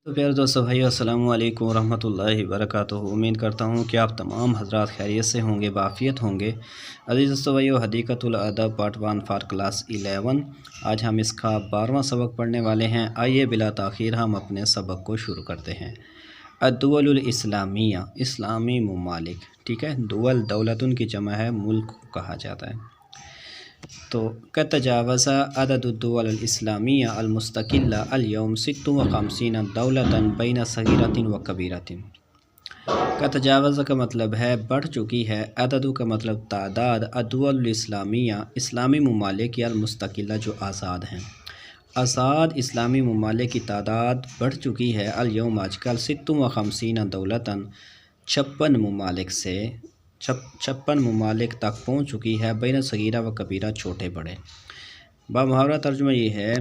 تو پیارے دوستو بھائیو السلام علیکم ورحمۃ اللہ وبرکاتہ۔ امید کرتا ہوں کہ آپ تمام حضرات خیریت سے ہوں گے، بعافیت ہوں گے۔ عزیز دوستو بھائیو، حدیقۃ الادب پارٹ 1 فار کلاس 11، آج ہم اس کا 12واں سبق پڑھنے والے ہیں۔ آئیے بلا تاخیر ہم اپنے سبق کو شروع کرتے ہیں۔ الدول الاسلامیہ، اسلامی ممالک، ٹھیک ہے۔ دول دولتن کی جمع ہے، ملک کہا جاتا ہے۔ تو تجاوز عدد الدول الاسلامیہ المستقلہ اليوم 56 دولتاً بین صغیرۃ و کبیرۃ۔ تجاوز کا مطلب ہے بڑھ چکی ہے، عدد کا مطلب تعداد، الدول الاسلامیہ اسلامی ممالک یا المستقلہ جو آزاد ہیں، آزاد اسلامی ممالک کی تعداد بڑھ چکی ہے، اليوم آج کل 56 دولتاً 56 ممالک سے 56 ممالک تک پہنچ چکی ہے، بین صغیرہ و کبیرہ چھوٹے بڑے۔ بامحاورہ ترجمہ یہ ہے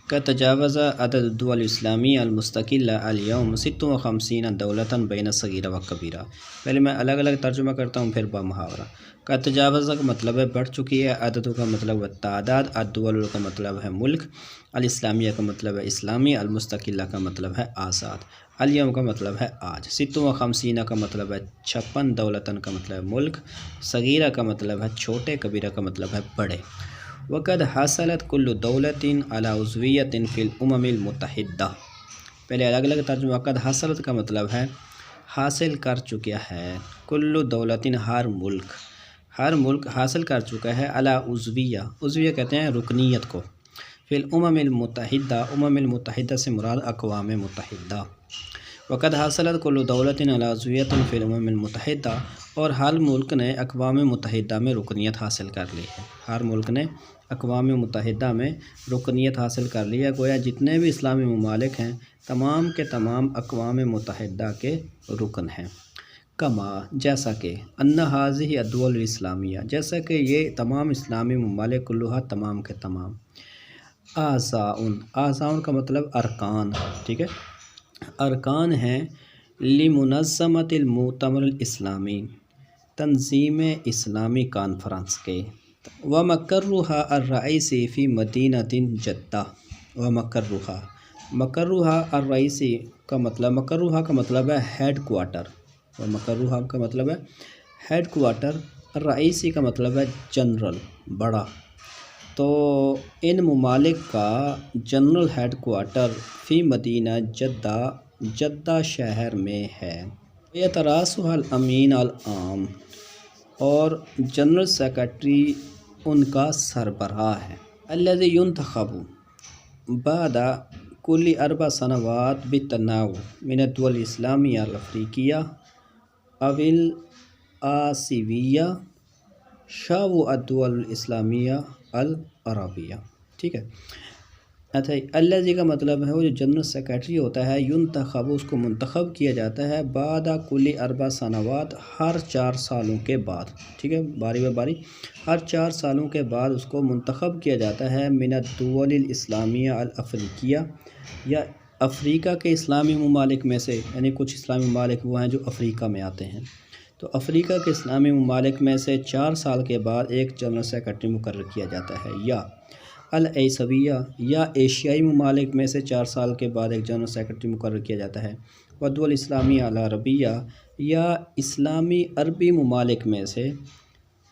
کہ تجاوز عدد الدول الاسلامیہ المستقلہ اليوم 56 دولتاً بین صغیرہ و کبیرہ۔ پہلے میں الگ الگ ترجمہ کرتا ہوں پھر بامحاورہ۔ کا تجاوز کا مطلب ہے بڑھ چکی ہے، عدد کا مطلب ہے تعداد، الدول کا مطلب ہے ملک، الاسلامیہ کا مطلب ہے اسلامی، المستقلہ کا مطلب ہے آزاد، اليوم کا مطلب ہے آج، 56 کا مطلب ہے 56، دولتاً کا مطلب ہے ملک، صغیرہ کا مطلب ہے چھوٹے، کبیرہ کا مطلب ہے بڑے۔ وقد حصلت کل دولت علی عضویت فی الامم المتحدہ۔ پہلے الگ الگ ترجمہ۔ وقد حصلت کا مطلب ہے حاصل کر چکا ہے، کل دولت ہر ملک حاصل کر چکا ہے، علی عضویہ، عضویہ کہتے ہیں رکنیت کو، فی الامم المتحدہ، امم المتحدہ سے مراد اقوام متحدہ۔ وقد حصلت کل دولت علی عضویت فی الامم المتحدہ، اور ہر ملک نے اقوام متحدہ میں رکنیت حاصل کر لی ہے، ہر ملک نے اقوام متحدہ میں رکنیت حاصل کر لی ہے۔ گویا جتنے بھی اسلامی ممالک ہیں تمام کے تمام اقوام متحدہ کے رکن ہیں۔ کما، جیسا کہ، ان هذه الدول الاسلامیہ، جیسا کہ یہ تمام اسلامی ممالک، کلھا تمام کے تمام، اعضاء کا مطلب ارکان، ٹھیک ہے، ارکان ہیں، لمنظمۃ المؤتمر الاسلامی، تنظیم اسلامی کانفرنس کے، ومقرها الرئیسی فی مدینۃ جدہ، مقرها الرئیسی کا مطلب ہے ہیڈ کوارٹر، مقرها کا مطلب ہے ہیڈ کوارٹر، الرئیسی کا مطلب ہے جنرل، بڑا۔ تو ان ممالک کا جنرل ہیڈ کوارٹر فی مدینہ جدہ شہر میں ہے۔ یترأسها الامین العام، اور جنرل سیکرٹری ان کا سربراہ ہے۔ الذی ينتخب بعد کل 4 سنوات بالتناوب من الدول الاسلامیہ الافریقیہ او الآسیویہ شاو الدول الاسلامیہ العربیہ، ٹھیک ہے۔ اچھا، الذی کا مطلب ہے وہ جو جنرل سیکرٹری ہوتا ہے، ينتخب اس کو منتخب کیا جاتا ہے، بعد کل 4 سنوات ہر 4 سالوں کے بعد، ٹھیک ہے، باری بہ باری ہر 4 سالوں کے بعد اس کو منتخب کیا جاتا ہے، من الدول الاسلامیہ الافریقیہ، یا افریقہ کے اسلامی ممالک میں سے، یعنی کچھ اسلامی ممالک وہ ہیں جو افریقہ میں آتے ہیں، تو افریقہ کے اسلامی ممالک میں سے 4 سال کے بعد ایک جنرل سیکرٹری مقرر کیا جاتا ہے، یا الایسویہ، یا ایشیائی ممالک میں سے 4 سال کے بعد ایک جنرل سیکرٹری مقرر کیا جاتا ہے، والدول اسلامیہ العربیہ، یا اسلامی عربی ممالک میں سے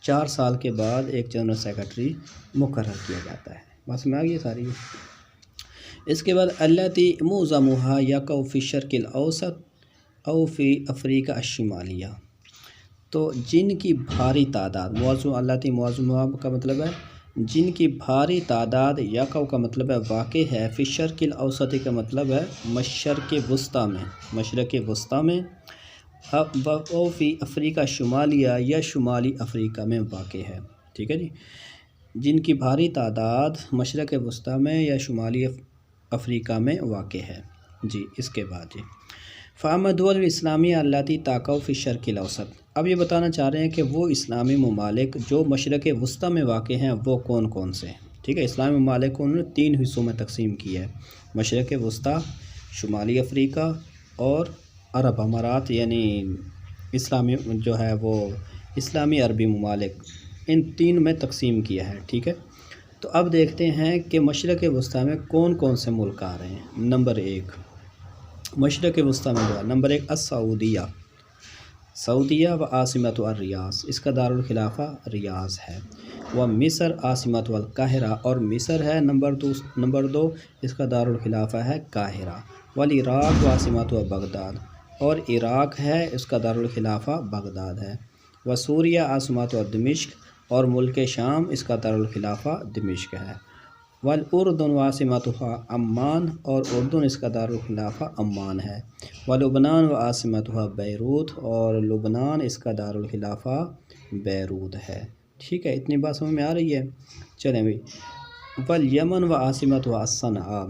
4 سال کے بعد ایک جنرل سیکرٹری مقرر کیا جاتا ہے۔ بس میں آگئی ساری ہے۔ اس کے بعد التی معظمها یقع فی الشرق الاوسط او فی افریقہ الشمالیہ، تو جن کی بھاری تعداد، التی معظمها کا مطلب ہے جن کی بھاری تعداد، یقع کا مطلب ہے واقع ہے، فی الشرق الاوسط کا مطلب ہے مشرق وسطیٰ میں، او فی افریقہ شمالیہ، یا شمالی افریقہ میں واقع ہے، ٹھیک ہے جی۔ جن کی بھاری تعداد مشرق وسطیٰ میں یا شمالی افریقہ میں واقع ہے، جی۔ اس کے بعد جی، فاما الدول الاسلامیہ التی تقع فی الشرق الاوسط، اب یہ بتانا چاہ رہے ہیں کہ وہ اسلامی ممالک جو مشرق وسطیٰ میں واقع ہیں وہ کون کون سے ہیں، ٹھیک ہے۔ اسلامی ممالک کو انہوں نے 3 حصوں میں تقسیم کیا ہے، مشرق وسطیٰ، شمالی افریقہ اور عرب امارات، یعنی اسلامی جو ہے وہ اسلامی عربی ممالک، ان 3 میں تقسیم کیا ہے، ٹھیک ہے۔ تو اب دیکھتے ہیں کہ مشرق وسطیٰ میں کون کون سے ملک آ رہے ہیں۔ نمبر 1 مشرق وسطیٰ میں جو نمبر 1 السعودیہ، سعودیہ و عاصمت الریاض، اس کا دارالخلافہ ریاض ہے۔ وہ مصر عاصمت القاہرہ، اور مصر ہے نمبر 2 اس کا دارالخلافہ ہے قاہرہ۔ والعراق و عاصمت بغداد، اور عراق ہے اس کا دارالخلافہ بغداد ہے۔ و سوریہ عاصمت دمشق، اور ملک شام اس کا دارالخلافہ دمشق ہے۔ والاردن عاصمتها عمان، اور اردن اس کا دارالخلافہ عمان ہے۔ ولبنان و عاصمتها بیروت، اور لبنان اس کا دارالخلافہ بیروت ہے۔ ٹھیک ہے، اتنی بات سمجھ میں آ رہی ہے؟ چلیں بھائی۔ والیمن و عاصمتها صنعاء،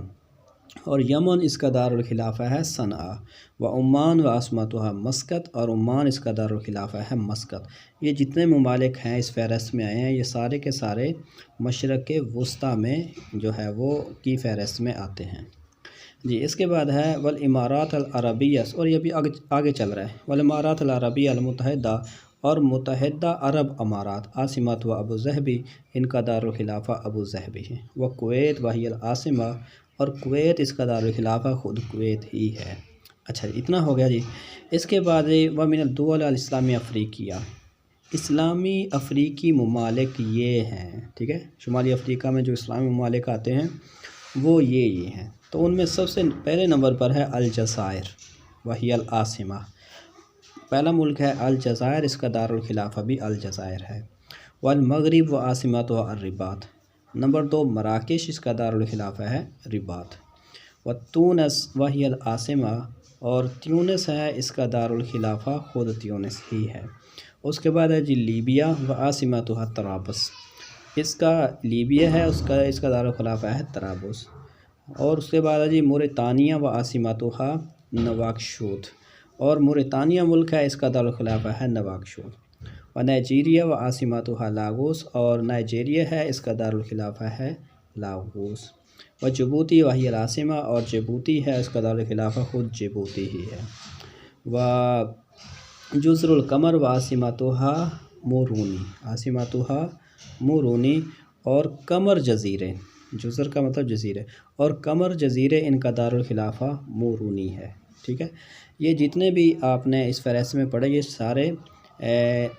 اور یمن اس کا دارالخلافہ ہے صنعاء۔ و عمان و عاصمتها مسقط، اور عمان اس کا دارالخلافہ ہے مسقط۔ یہ جتنے ممالک ہیں اس فہرست میں آئے ہیں، یہ سارے کے سارے مشرق وسطیٰ میں جو ہے وہ کی فہرست میں آتے ہیں جی۔ اس کے بعد ہے والامارات العربیہ، اور یہ بھی آگے چل رہا ہے۔ والامارات العربیہ المتحدہ، اور متحدہ عرب امارات، عاصمت و ابوظہبی، ان کا دارالخلافہ ابوظہبی ہے۔ وہ کویت وہی العاصمہ، اور کویت اس کا دارالخلافہ خود کویت ہی ہے۔ اچھا اتنا ہو گیا جی۔ اس کے بعد ومن الدول الاسلامی افریقیہ، اسلامی افریقی ممالک یہ ہیں، ٹھیک ہے، شمالی افریقہ میں جو اسلامی ممالک آتے ہیں وہ یہ ہیں۔ تو ان میں سب سے پہلے نمبر پر ہے الجزائر وہی العاصمہ، پہلا ملک ہے الجزائر، اس کا دارالخلافہ بھی الجزائر ہے۔ والمغرب و عاصمت و الرباط، نمبر 2 مراکش، اس کا دارالخلافہ ہے رباط۔ وتونس وہی العاصمہ، اور تیونس ہے اس کا دارالخلافہ خود تیونس ہی ہے۔ اس کے بعد ہے جی لیبیا و عاصمتها طرابلس، اس کا لیبیا ہے اس کا دارالخلافہ ہے طرابلس۔ اور اس کے بعد ہے جی موریتانیہ و عاصمتها نواکشوط، اور موریتانیہ ملک ہے، اس کا دارالخلافہ ہے نواکشوط۔ و نائجیریا و عاصمتها لاگوس، اور نائجیریا ہے اس کا دارالخلافہ ہے لاگوس۔ و جبوتی وہی العاصمہ، اور جبوتی ہے اس کا دارالخلافہ خود جبوتی ہی ہے۔ و جزر القمر و عاصمتها مورونی، عاصمتها مورونی، اور قمر جزیرے، جزر کا مطلب جزیرے، اور قمر جزیرے ان کا دارالخلافہ مورونی ہے۔ ٹھیک ہے، یہ جتنے بھی آپ نے اس فہرست میں پڑھے یہ سارے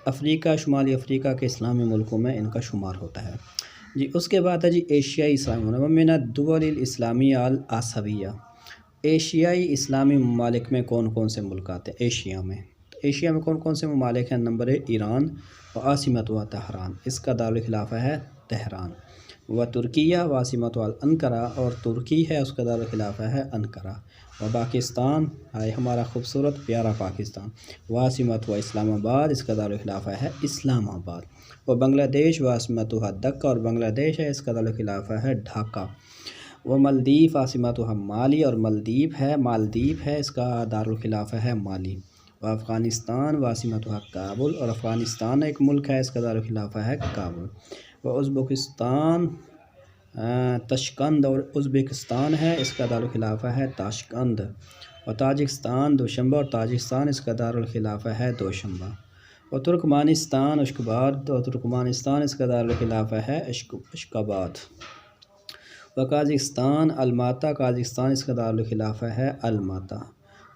افریقہ، شمالی افریقہ کے اسلامی ملکوں میں ان کا شمار ہوتا ہے جی۔ اس کے بعد ہے جی ایشیائی اسلامی ومن الدول الاسلامیہ الآسیویہ، ایشیائی اسلامی ممالک میں کون کون سے ملک آتے ہیں ایشیا میں؟ تو ایشیا میں کون کون سے ممالک ہیں؟ نمبر 1 ایران و عاصمت و تہران، اس کا دارالخلافہ ہے تہران۔ و ترکیہ و عاصمت انقرہ، اور ترکی ہے اس کا دارالخلافہ ہے انقرہ۔ و پاکستان ہے ہمارا خوبصورت پیارا پاکستان، و عاصمت و اسلام آباد، اس کا دارالخلافہ ہے اسلام آباد۔ و بنگلہ دیش و عاصمت ڈھکہ، اور بنگلہ دیش ہے اس کا دارالخلافہ ہے ڈھاکہ۔ و مالدیپ عاصمت مالی، اور مالدیپ ہے اس کا دارالخلافہ ہے مالی۔ و افغانستان و عاصمت کابل، اور افغانستان ایک ملک ہے، اس کا دارالخلافہ ہے کابل۔ و ازبکستان تاشقند، اور ازبکستان ہے اس کا دارالخلافہ ہے تاشقند۔ و تاجکستان دوشنبہ، اور تاجکستان اس کا دارالخلافہ ہے دوشنبہ۔ و ترکمانستان اشخاباد، اور ترکمانستان اس کا دارالخلافہ ہے اشخاباد۔ و قازقستان الماتا، قازقستان اس کا دارالخلافہ ہے الماتا۔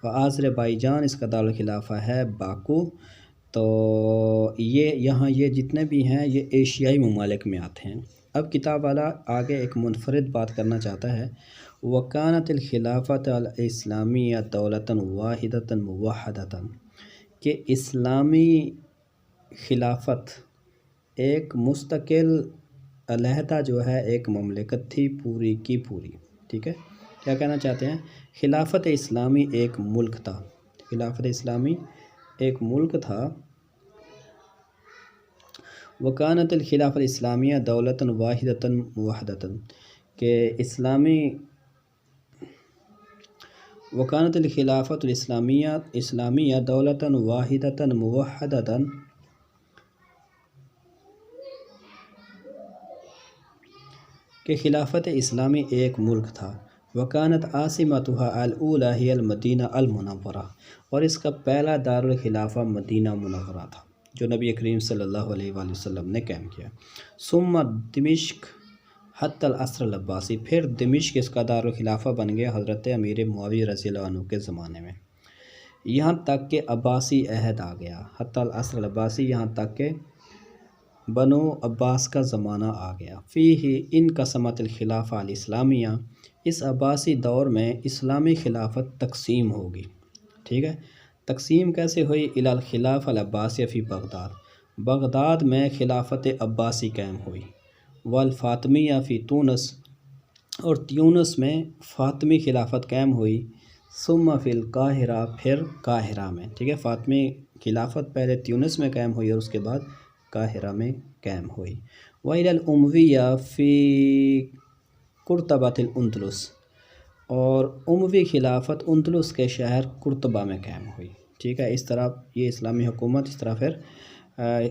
و آذربائیجان اس کا دارالخلافہ ہے باکو۔ تو یہ جتنے بھی ہیں یہ ایشیائی ممالک میں آتے ہیں۔ اب کتاب والا آگے ایک منفرد بات کرنا چاہتا ہے، وکانت الخلافت الاسلامیہ دولتاً واحدتاً موحدتاً، کہ اسلامی خلافت ایک مستقل علیحدہ جو ہے ایک مملکت تھی پوری کی پوری۔ ٹھیک ہے، کیا کہنا چاہتے ہیں؟ خلافت اسلامی ایک ملک تھا، خلافت اسلامی ایک ملک تھا۔ وکانت الخلافت الاسلامیہ دولتاً واحدتاً موحدتاً، کہ وکانت الخلافت الاسلامیہ دولتاً واحدتاً موحدتاً، کہ خلافت اسلامی ایک ملک تھا۔ وکانت عاصمتها الاولی ہی المدینہ المنورہ، اور اس کا پہلا دارالخلافہ مدینہ منورہ تھا جو نبی کریم صلی اللہ علیہ وآلہ وسلم نے قائم کیا۔ ثم دمشق حتی العصر العباسی، پھر دمشق اس کا دارالخلافہ بن گیا حضرت امیر معاویہ رضی اللہ عنہ کے زمانے میں، یہاں تک کہ عباسی عہد آ گیا، حتی العصر العباسی، یہاں تک کہ بنو عباس کا زمانہ آ گیا۔ فیہ انقسمت الخلافہ الاسلامیہ، اس عباسی دور میں اسلامی خلافت تقسیم ہوگی، ٹھیک ہے۔ تقسیم کیسے ہوئی؟ الی الخلافہ العباسیہ فی بغداد، بغداد میں خلافت عباسی قائم ہوئی، والفاطمیہ فی تونس، اور تیونس میں فاطمی خلافت قائم ہوئی، ثم فی القاہرہ، پھر قاہرہ میں، ٹھیک ہے۔ فاطمی خلافت پہلے تیونس میں قائم ہوئی اور اس کے بعد قاہرہ میں قائم ہوئی۔ وإلی الأمویہ فی قرطبۃ الاندلس، اور اموی خلافت اندلس کے شہر قرطبہ میں قائم ہوئی، ٹھیک ہے۔ اس طرح یہ اسلامی حکومت، اس طرح پھر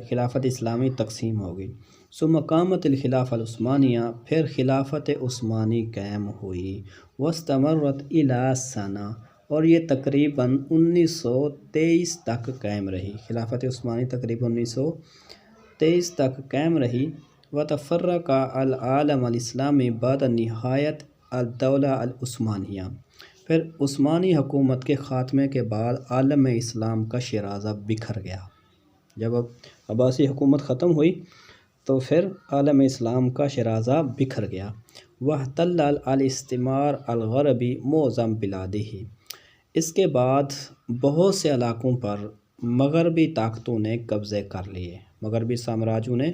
خلافت اسلامی تقسیم ہوگی۔ ثم قامت الخلافہ العثمانیہ، پھر خلافت عثمانی قائم ہوئی، واستمرت الی سنہ، اور یہ تقریباً 1923 تک قائم رہی، خلافت عثمانی تقریباً 1923 تک قائم رہی۔ وتفرق العالم الاسلامی بعد نہایت الدولہ العثمانیہ، پھر عثمانی حکومت کے خاتمے کے بعد عالم اسلام کا شیرازہ بکھر گیا۔ جب عباسی حکومت ختم ہوئی تو پھر عالم اسلام کا شیرازہ بکھر گیا۔ واحتل الاستعمار الغربی معظم بلادہ، اس کے بعد بہت سے علاقوں پر مغربی طاقتوں نے قبضے کر لیے، مغربی سامراجوں نے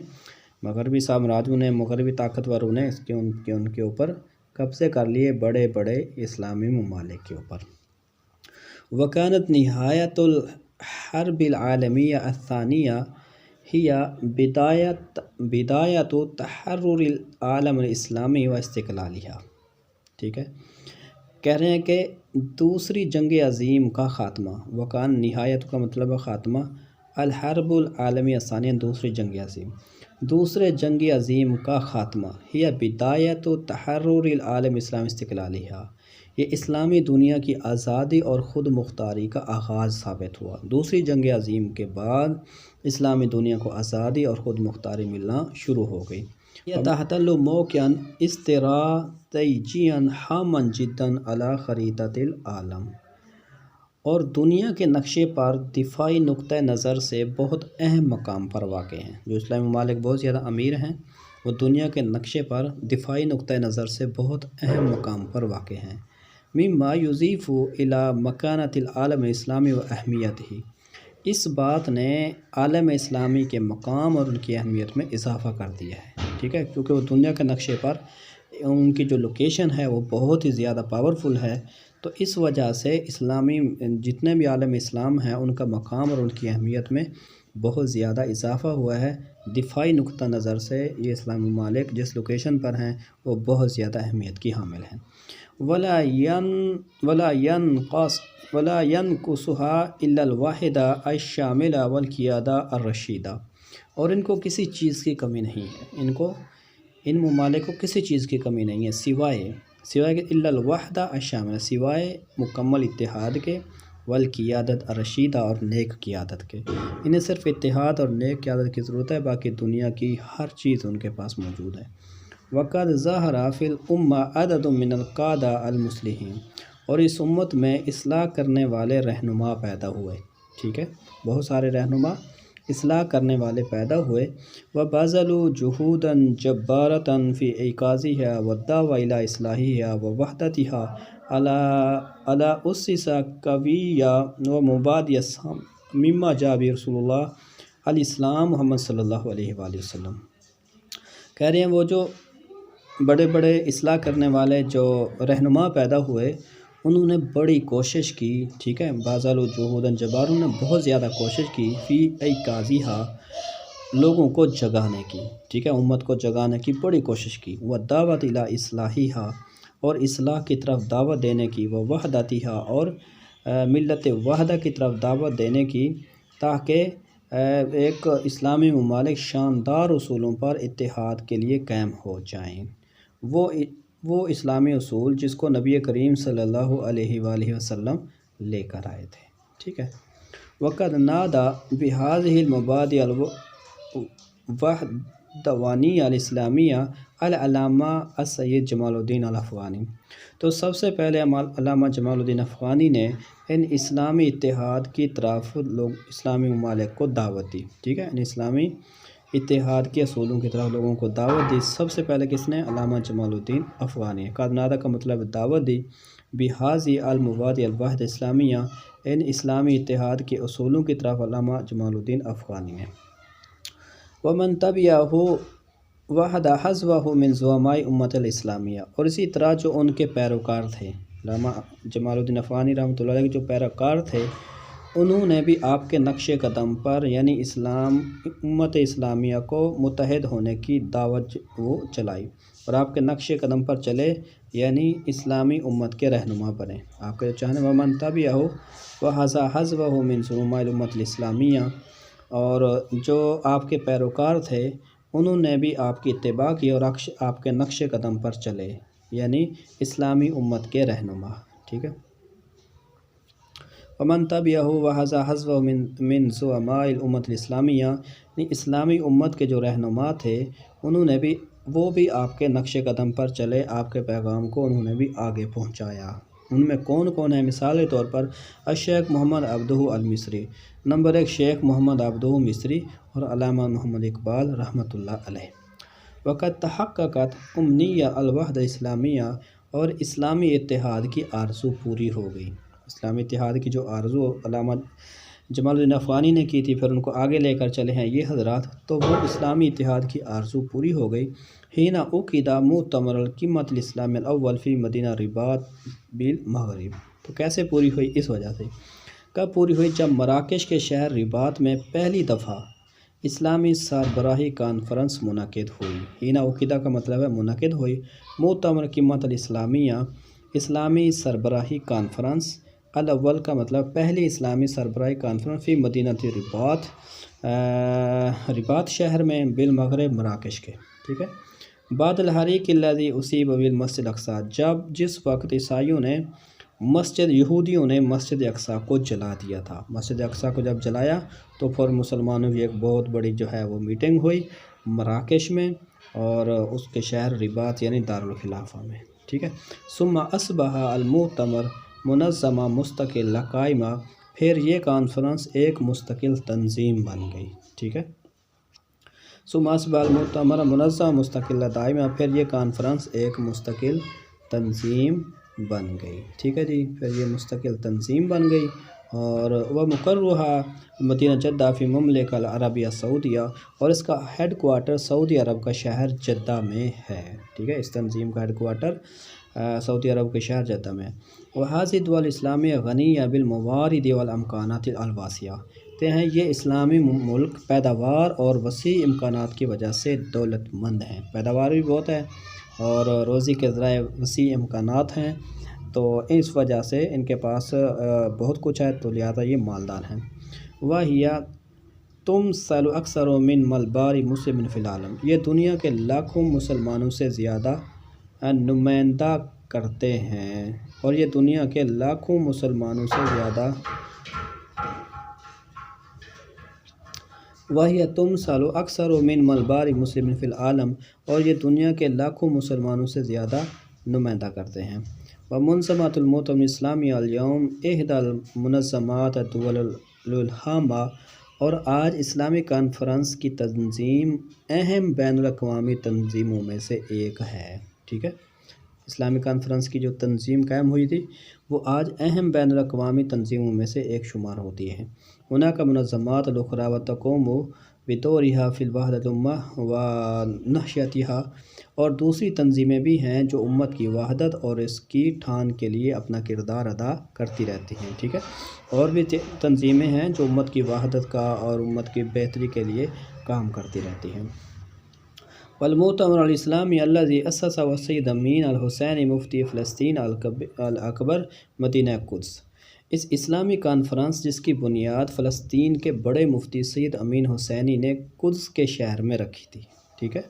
مغربی طاقتوروں نے ان کے اوپر قبضے کر لیے، بڑے بڑے اسلامی ممالک کے اوپر۔ وکانت نہایت الحرب العالمیہ الثانیہ ہی بدایت تحرر العالم الاسلامی و استقلالیہ، ٹھیک ہے۔ کہہ رہے ہیں کہ دوسری جنگ عظیم کا خاتمہ، وکان نہایت کا مطلب ہے خاتمہ، الحرب العالمیہ الثانیہ دوسری جنگ عظیم، دوسرے جنگ عظیم کا خاتمہ، ہی بدایت تحرر العالم اسلام استقلالیہ، یہ اسلامی دنیا کی آزادی اور خود مختاری کا آغاز ثابت ہوا۔ دوسری جنگ عظیم کے بعد اسلامی دنیا کو آزادی اور خود مختاری ملنا شروع ہو گئی۔ تحتل موقعا استراتیجیا ہاما جدا علی خریطۃ العالم، اور دنیا کے نقشے پر دفاعی نقطہ نظر سے بہت اہم مقام پر واقع ہیں۔ جو اسلامی ممالک بہت زیادہ امیر ہیں وہ دنیا کے نقشے پر دفاعی نقطہ نظر سے بہت اہم مقام پر واقع ہیں۔ مما یضیف الی مکانۃ العالم الاسلامی و اہمیتہ، اس بات نے عالم اسلامی کے مقام اور ان کی اہمیت میں اضافہ کر دیا ہے، ٹھیک ہے، کیونکہ وہ دنیا کے نقشے پر ان کی جو لوکیشن ہے وہ بہت ہی زیادہ پاورفل ہے، تو اس وجہ سے اسلامی جتنے بھی عالم اسلام ہیں ان کا مقام اور ان کی اہمیت میں بہت زیادہ اضافہ ہوا ہے۔ دفاعی نقطہ نظر سے یہ اسلامی ممالک جس لوکیشن پر ہیں وہ بہت زیادہ اہمیت کی حامل ہیں۔ ولا ينقصها الا الواحدہ الشاملہ والقیادہ الرشیدہ، اور ان کو کسی چیز کی کمی نہیں ہے، ان ممالک کو کسی چیز کی کمی نہیں ہے سوائے کہ الا الوحدہ الشاملہ، سوائے مکمل اتحاد کے، والقیادت الرشیدہ، اور نیک قیادت کے، انہیں صرف اتحاد اور نیک قیادت کی ضرورت ہے، باقی دنیا کی ہر چیز ان کے پاس موجود ہے۔ وقد ظہر فی الامہ عدد من القادہ المصلحین، اور اس امت میں اصلاح کرنے والے رہنما پیدا ہوئے، ٹھیک ہے، بہت سارے رہنما اصلاح کرنے والے پیدا ہوئے۔ وبذلوا جہودا جبارۃ فی ایقاظھا والدعوۃ الی اصلاحھا ووحدتھا علی اسس قویہ ومبادئ مما جاء بہ رسول اللہ الاسلام محمد صلی اللہ علیہ وآلہ وسلم۔ کہہ رہے ہیں وہ جو بڑے بڑے اصلاح کرنے والے جو رہنما پیدا ہوئے انہوں نے بڑی کوشش کی، ٹھیک ہے، بذلوا جہودا جبارا، نے بہت زیادہ کوشش کی، فی ایقاظھا، لوگوں کو جگانے کی، ٹھیک ہے، امت کو جگانے کی بڑی کوشش کی، والدعوۃ الی اصلاحھا، اور اصلاح کی طرف دعوت دینے کی، ووحدتھا، اور ملت وحدہ کی طرف دعوت دینے کی، تاکہ ایک اسلامی ممالک شاندار اصولوں پر اتحاد کے لیے قائم ہو جائیں، وہ اسلامی اصول جس کو نبی کریم صلی اللہ علیہ وآلہ وسلم لے کر آئے تھے، ٹھیک ہے۔ وقد نادى بهذه المبادئ الدوانی الاسلامیہ العلامہ السید جمال الدین الافغانی۔ تو سب سے پہلے علامہ جمال الدین افغانی نے ان اسلامی اتحاد کی طرف اسلامی ممالک کو دعوت دی، ٹھیک ہے، ان اسلامی اتحاد کے اصولوں کی طرف لوگوں کو دعوت دی۔ سب سے پہلے کس نے؟ علامہ جمال الدین افغانی۔ قادنادہ کا مطلب دعوت دی، بحاظی المبادی الوحد اسلامیہ، ان اسلامی اتحاد کے اصولوں کی طرف علامہ جمال الدین افغانی نے۔ ومن تبعہ وحد حزبہ من زعماء امت الاسلامیہ، اور اسی طرح جو ان کے پیروکار تھے، علامہ جمال الدین افغانی رحمۃ اللہ علیہ کے جو پیروکار تھے، انہوں نے بھی آپ کے نقش قدم پر یعنی امت اسلامیہ کو متحد ہونے کی دعوت وہ چلائی، اور آپ کے نقش قدم پر چلے، یعنی اسلامی امت کے رہنما بنے۔ آپ کے جو چاہنے ومن تبعہ وحذا حزبہ من زعماء الامت الاسلامیہ، اور جو آپ کے پیروکار تھے انہوں نے بھی آپ کی اتباع کی اور آپ کے نقش قدم پر چلے، یعنی اسلامی امت کے رہنما، ٹھیک ہے۔ ومن تبعہ وحذا حزبہ من زعماء الامت الاسلامیہ، یعنی اسلامی امت کے جو رہنما تھے انہوں نے بھی آپ کے نقش قدم پر چلے، آپ کے پیغام کو انہوں نے بھی آگے پہنچایا۔ ان میں کون کون ہے؟ مثال کے طور پر الشیخ محمد عبدہ المصری، نمبر 1 شیخ محمد عبدہ مصری اور علامہ محمد اقبال رحمۃ اللہ علیہ۔ وقت تحققت امنیہ الوحدہ اسلامیہ، اور اسلامی اتحاد کی آرزو پوری ہو گئی۔ اسلامی اتحاد کی جو آرزو علامہ جمال الدین افغانی نے کی تھی، پھر ان کو آگے لے کر چلے ہیں یہ حضرات، تو وہ اسلامی اتحاد کی آرزو پوری ہو گئی۔ حین عقد مؤتمر القمۃ الاسلامی الاول فی مدینہ رباط بالمغرب، تو کیسے پوری ہوئی؟ اس وجہ سے۔ کب پوری ہوئی؟ جب مراکش کے شہر رباط میں پہلی دفعہ اسلامی سربراہی کانفرنس منعقد ہوئی۔ حین عقدہ کا مطلب ہے منعقد ہوئی، مؤتمر قمۃ الاسلامیہ اسلامی سربراہی کانفرنس، الاول کا مطلب پہلی اسلامی سربراہی کانفرنس، فی مدینہ رباط شہر میں، بالمغرب مراکش کے، ٹھیک ہے۔ بعد الحریق الذی اصیب بالمسجد الاقصی، جس وقت یہودیوں نے مسجد اقصی کو جلا دیا تھا۔ مسجد اقصی کو جب جلایا تو پھر مسلمانوں کی ایک بہت بڑی جو ہے وہ میٹنگ ہوئی مراکش میں، اور اس کے شہر رباط یعنی دارالخلافہ میں، ٹھیک ہے۔ ثم اصبح المؤتمر منظمہ مستقل قائمہ، پھر یہ کانفرنس ایک مستقل تنظیم بن گئی، ٹھیک ہے۔ ثم اصبح المؤتمر منظمہ مستقل دائمہ، پھر یہ کانفرنس ایک مستقل تنظیم بن گئی، ٹھیک ہے جی، پھر یہ مستقل تنظیم بن گئی، اور وہ مقررہ مدینہ جدہ فی مملکہ العربیہ سعودیہ، اور اس کا ہیڈ کوارٹر سعودی عرب کا شہر جدہ میں ہے، ٹھیک ہے، اس تنظیم کا ہیڈ کوارٹر سعودی عرب کے شہر جدہ میں۔ وہذه الدول الاسلامیہ غنیہ بالموارد والامکانات الواسعہ، کہتے ہیں یہ اسلامی ملک پیداوار اور وسیع امکانات کی وجہ سے دولت مند ہیں، پیداوار بھی بہت ہے اور روزی کے ذرائع وسیع امکانات ہیں، تو اس وجہ سے ان کے پاس بہت کچھ ہے، تو لہٰذا یہ مالدار ہیں۔ وَهِيَ تُمْثَلُ أَكْثَرُ مِنْ مَلْبَارِ مُسْلِمٍ فِي الْعَالَمِ، یہ دنیا کے لاکھوں مسلمانوں سے زیادہ نمائندہ کرتے ہیں، اور یہ دنیا کے لاکھوں مسلمانوں سے زیادہ وَهِيَ تُمْثَلُ أَكْثَرُ مِنْ مَلْبَارِ مُسْلِمٍ فِي الْعَالَمِ، اور یہ دنیا کے لاکھوں مسلمانوں سے زیادہ نمائندہ کرتے ہیں۔ ومنظمۃ المؤتمر الاسلامی اليوم احدى المنظمات الدول الهامة، اور آج اسلامی کانفرنس کی تنظیم اہم بین الاقوامی تنظیموں میں سے ایک ہے، ٹھیک ہے۔ اسلامی کانفرنس کی جو تنظیم قائم ہوئی تھی وہ آج اہم بین الاقوامی تنظیموں میں سے ایک شمار ہوتی ہے۔ هناك منظمات الاخرى وتقوم بدورها في الوحدة الأمة ونهضتها، اور دوسری تنظیمیں بھی ہیں جو امت کی وحدت اور اس کی ٹھان کے لیے اپنا کردار ادا کرتی رہتی ہیں، ٹھیک ہے، اور بھی تنظیمیں ہیں جو امت کی وحدت کا اور امت کی بہتری کے لیے کام کرتی رہتی ہیں۔ والمؤتمر الاسلامی الذي أسسه السید امین الحسینی مفتی فلسطین الاکبر مدینہ قدس، اس اسلامی کانفرنس جس کی بنیاد فلسطین کے بڑے مفتی سید امین حسینی نے قدس کے شہر میں رکھی تھی، ٹھیک ہے۔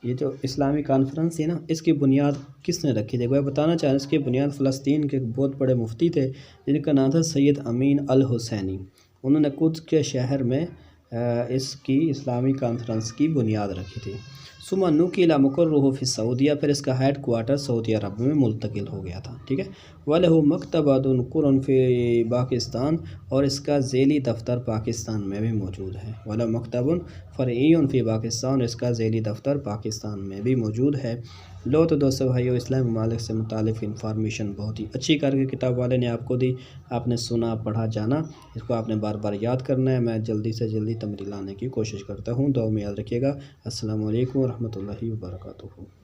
یہ جو اسلامی کانفرنس ہے نا، اس کی بنیاد کس نے رکھی تھی؟ وہ بتانا چاہیں، اس کی بنیاد فلسطین کے بہت بڑے مفتی تھے جن کا نام تھا سید امین الحسینی، انہوں نے قدس کے شہر میں اس کی اسلامی کانفرنس کی بنیاد رکھی تھی۔ ثم نقل مقرہ فی سعودیہ، پھر اس کا ہیڈ کوارٹر سعودی عرب میں منتقل ہو گیا تھا، ٹھیک ہے۔ وَلَهُ مکتبۃ قرن فی پاکستان، اور اس کا ذیلی دفتر پاکستان میں بھی موجود ہے۔ وَلَهُ مکتب فرعی فی پاکستان، اس کا ذیلی دفتر پاکستان میں بھی موجود ہے۔ لو تو دوستو بھائیو، اسلامی ممالک سے متعلق انفارمیشن بہت ہی اچھی کر کے کتاب والے نے آپ کو دی، آپ نے سنا پڑھا جانا، اس کو آپ نے بار بار یاد کرنا ہے۔ میں جلدی سے جلدی تمرین لانے کی کوشش کرتا ہوں، دعا میں یاد رکھیے گا۔ السلام علیکم ورحمۃ اللہ وبرکاتہ۔